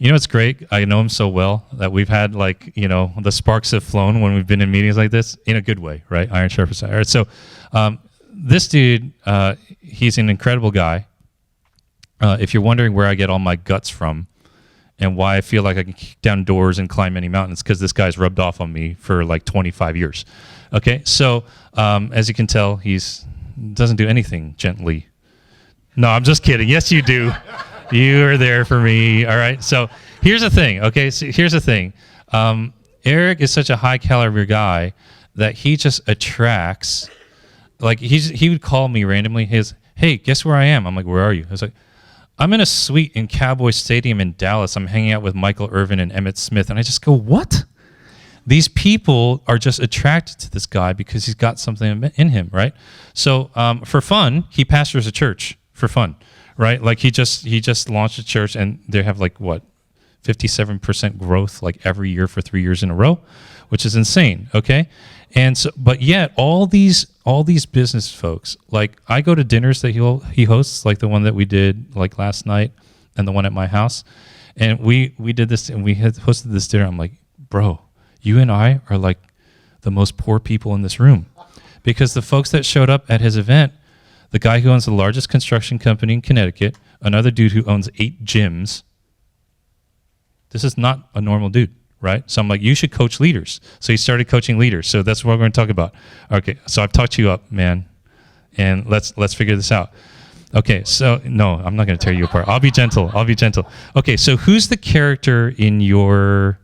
You know, it's great. I know him so well that we've had like, the sparks have flown when we've been in meetings like this in a good way, right? Iron sharpens iron. All right, so this dude, he's an incredible guy. If you're wondering where I get all my guts from and why I feel like I can kick down doors and climb any mountains, because this guy's rubbed off on me for like 25 years. Okay, so as you can tell, doesn't do anything gently. No, I'm just kidding. Yes, you do. You are there for me. All right. So here's the thing. Okay. So here's the thing. Eric is such a high caliber guy that he just attracts. Like he would call me randomly. Hey, guess where I am? I'm like, where are you? I was like, I'm in a suite in Cowboy Stadium in Dallas. I'm hanging out with Michael Irvin and Emmett Smith. And I just go, what? These people are just attracted to this guy because he's got something in him, right? So for fun, he pastors a church for fun, right? Like he just launched a church, and they have like 57% growth like every year for 3 years in a row, which is insane. Okay, and so but yet all these business folks, like I go to dinners that he hosts, like the one that we did like last night, and the one at my house, and we did this and we had hosted this dinner. I'm like, bro, you and I are like the most poor people in this room, because the folks that showed up at his event, the guy who owns the largest construction company in Connecticut, another dude who owns 8 gyms. This is not a normal dude, right? So I'm like, you should coach leaders. So he started coaching leaders. So that's what we're going to talk about. Okay, so I've talked you up, man, and let's figure this out. Okay, so no, I'm not going to tear you apart. I'll be gentle. Okay, so who's the character in your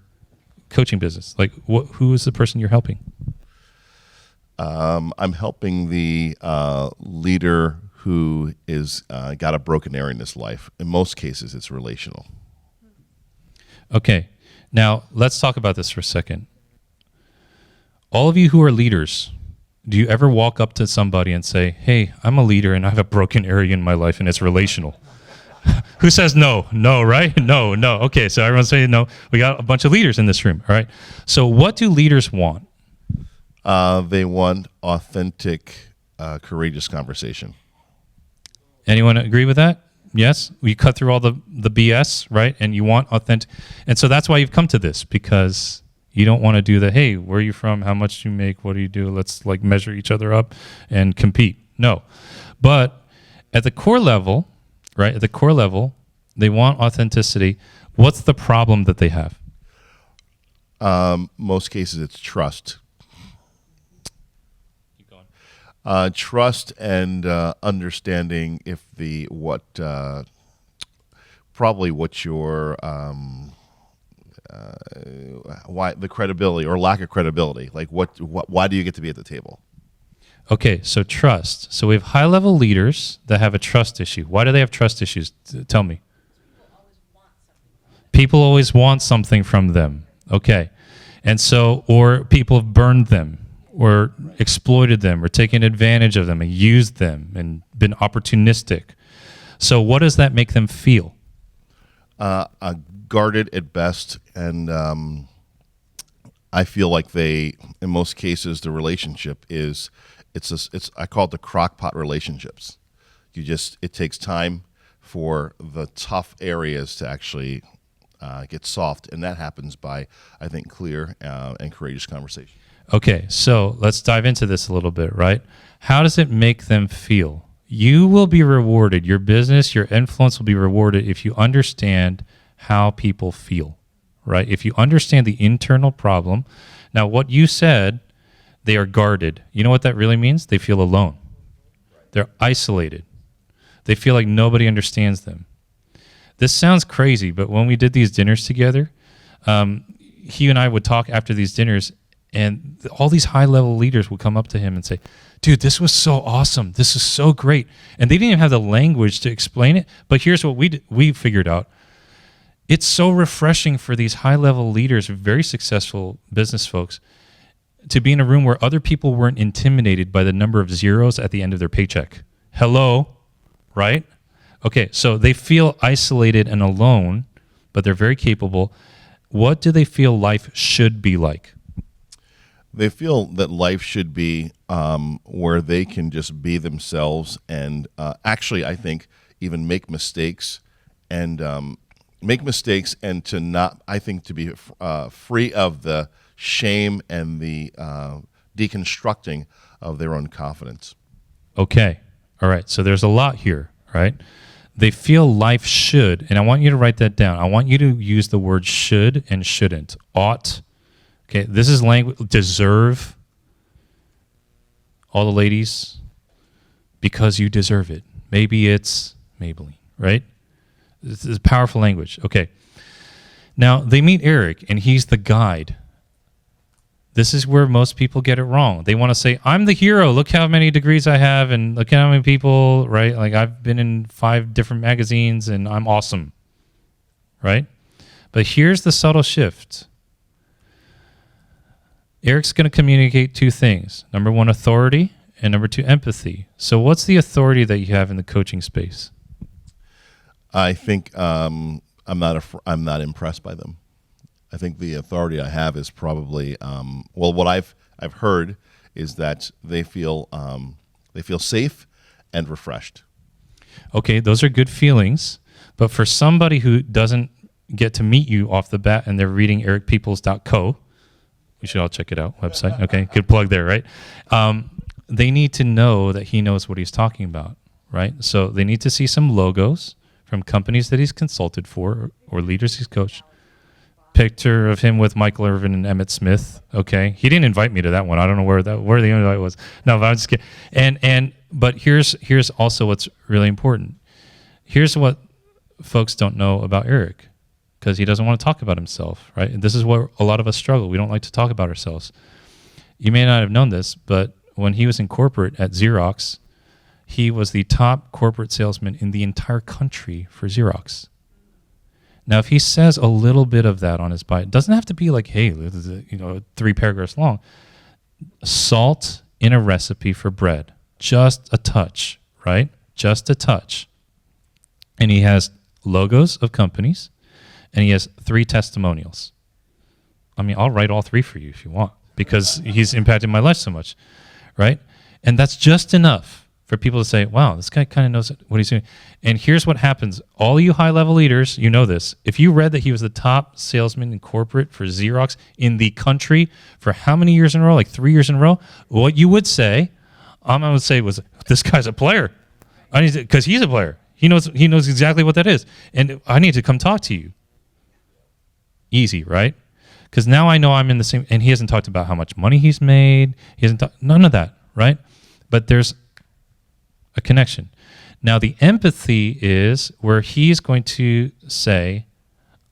coaching business? Like, who is the person you're helping? I'm helping the leader who is got a broken area in his life. In most cases, it's relational. Okay, now let's talk about this for a second. All of you who are leaders, do you ever walk up to somebody and say, hey, I'm a leader and I have a broken area in my life and it's relational? Who says no? No, right? No. Okay, so everyone's saying no. We got a bunch of leaders in this room, all right? So what do leaders want? They want authentic, courageous conversation. Anyone agree with that? Yes? We cut through all the BS, right? And you want authentic. And so that's why you've come to this, because you don't want to do the, hey, where are you from? How much do you make? What do you do? Let's like measure each other up and compete. No. But at the core level, right? At the core level, they want authenticity. What's the problem that they have? Most cases, it's trust. Trust and understanding if probably what your why the credibility or lack of credibility, like why do you get to be at the table? Okay, so trust. So we have high-level leaders that have a trust issue. Why do they have trust issues? Tell me. People always want something from them. Okay, and so, or people have burned them, or exploited them, or taken advantage of them and used them and been opportunistic. So what does that make them feel? Guarded at best, and I feel like in most cases, the relationship is, I call it the crockpot relationships. It takes time for the tough areas to actually get soft, and that happens by, I think, clear and courageous conversation. Okay, so let's dive into this a little bit, right? How does it make them feel? You will be rewarded. Your business, your influence will be rewarded if you understand how people feel, right? If you understand the internal problem. Now, what you said, they are guarded. You know what that really means? They feel alone. They're isolated. They feel like nobody understands them. This sounds crazy, but when we did these dinners together, he and I would talk after these dinners, and all these high-level leaders would come up to him and say, dude, this was so awesome. This is so great. And they didn't even have the language to explain it, but here's what we figured out. It's so refreshing for these high-level leaders, very successful business folks, to be in a room where other people weren't intimidated by the number of zeros at the end of their paycheck. Hello, right? Okay, so they feel isolated and alone, but they're very capable. What do they feel life should be like? They feel that life should be where they can just be themselves and actually, I think, even make mistakes and make mistakes and to not, I think, to be free of the shame and the deconstructing of their own confidence. Okay. All right. So there's a lot here, right? They feel life should, and I want you to write that down. I want you to use the word should and shouldn't. Ought. Okay. This is language. Deserve. All the ladies, because you deserve it. Maybe it's Maybelline, right? This is powerful language. Okay. Now, they meet Eric, and he's the guide. This is where most people get it wrong. They want to say, I'm the hero. Look how many degrees I have, and look how many people, right? Like, I've been in 5 different magazines, and I'm awesome, right? But here's the subtle shift. Eric's going to communicate 2 things. Number 1, authority, and number 2, empathy. So what's the authority that you have in the coaching space? I think I'm not impressed by them. I think the authority I have is probably what I've heard is that they feel safe and refreshed. Okay, those are good feelings, but for somebody who doesn't get to meet you off the bat and they're reading ericpeoples.co, you should all check it out, website. Okay, good plug there, right? They need to know that he knows what he's talking about, right? So they need to see some logos from companies that he's consulted for or leaders he's coached. Picture of him with Michael Irvin and Emmett Smith. Okay, he didn't invite me to that one. I don't know where the invite was. No, but I'm just kidding. But here's also what's really important. Here's what folks don't know about Eric, because he doesn't want to talk about himself, right? And this is where a lot of us struggle. We don't like to talk about ourselves. You may not have known this, but when he was in corporate at Xerox, he was the top corporate salesman in the entire country for Xerox. Now, if he says a little bit of that on his bio, it doesn't have to be like, hey, this is 3 paragraphs long. Salt in a recipe for bread. Just a touch, right? Just a touch. And he has logos of companies, and he has 3 testimonials. I mean, I'll write all 3 for you if you want, because he's impacted my life so much, right? And that's just enough for people to say, wow, this guy kind of knows what he's doing. And here's what happens. All you high-level leaders, you know this. If you read that he was the top salesman in corporate for Xerox in the country for how many years in a row? Like 3 years in a row? What you would say, I would say was, this guy's a player. I need to, because he's a player. He knows exactly what that is. And I need to come talk to you. Easy, right? Because now I know I'm in the same, and he hasn't talked about how much money he's made. He hasn't talked, none of that, right? But there's a connection. Now, the empathy is where he's going to say,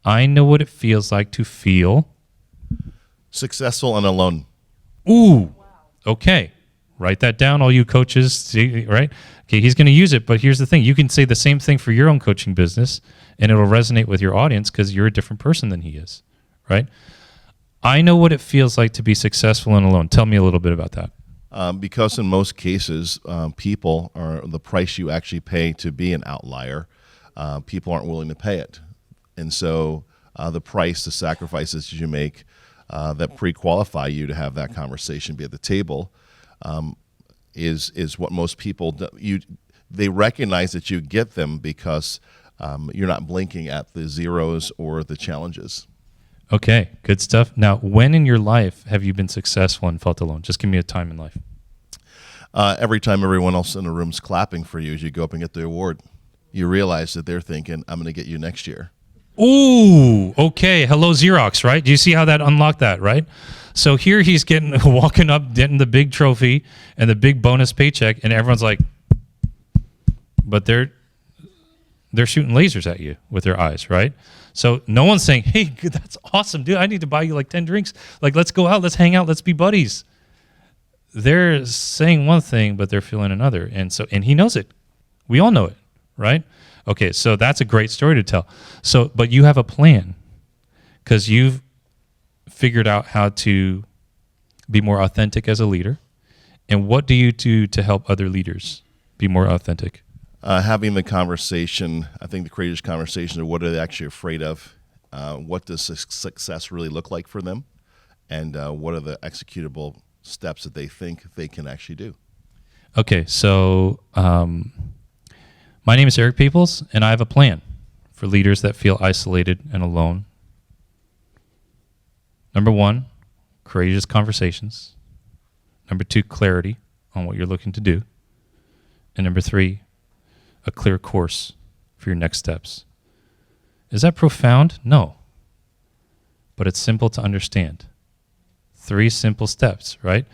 I know what it feels like to feel successful and alone. Ooh, okay. Write that down, all you coaches, see, right? Okay, he's going to use it, but here's the thing. You can say the same thing for your own coaching business, and it'll resonate with your audience because you're a different person than he is, right? I know what it feels like to be successful and alone. Tell me a little bit about that. Because in most cases, people are the price you actually pay to be an outlier. People aren't willing to pay it. And so the price, the sacrifices you make that pre-qualify you to have that conversation, be at the table, is what most people do. They recognize that you get them because you're not blinking at the zeros or the challenges. Okay, good stuff. Now, when in your life have you been successful and felt alone? Just give me a time in life. Every time everyone else in the room's clapping for you as you go up and get the award, you realize that they're thinking, I'm going to get you next year. Ooh, okay. Hello, Xerox, right? Do you see how that unlocked that, right? So here he's walking up, getting the big trophy and the big bonus paycheck, and everyone's like, but they're shooting lasers at you with their eyes, right? So no one's saying, hey, that's awesome, dude. I need to buy you like 10 drinks. Like, let's go out, let's hang out, let's be buddies. They're saying one thing, but they're feeling another. And he knows it. We all know it, right? Okay, so that's a great story to tell. So, but you have a plan because you've figured out how to be more authentic as a leader. And what do you do to help other leaders be more authentic? Having the conversation, I think the courageous conversation of what are they actually afraid of, what does success really look like for them, and what are the executable steps that they think they can actually do. Okay, so my name is Eric Peoples, and I have a plan for leaders that feel isolated and alone. Number 1, courageous conversations. Number 2, clarity on what you're looking to do. And number 3, a clear course for your next steps. Is that profound? No. But it's simple to understand. 3 simple steps, right?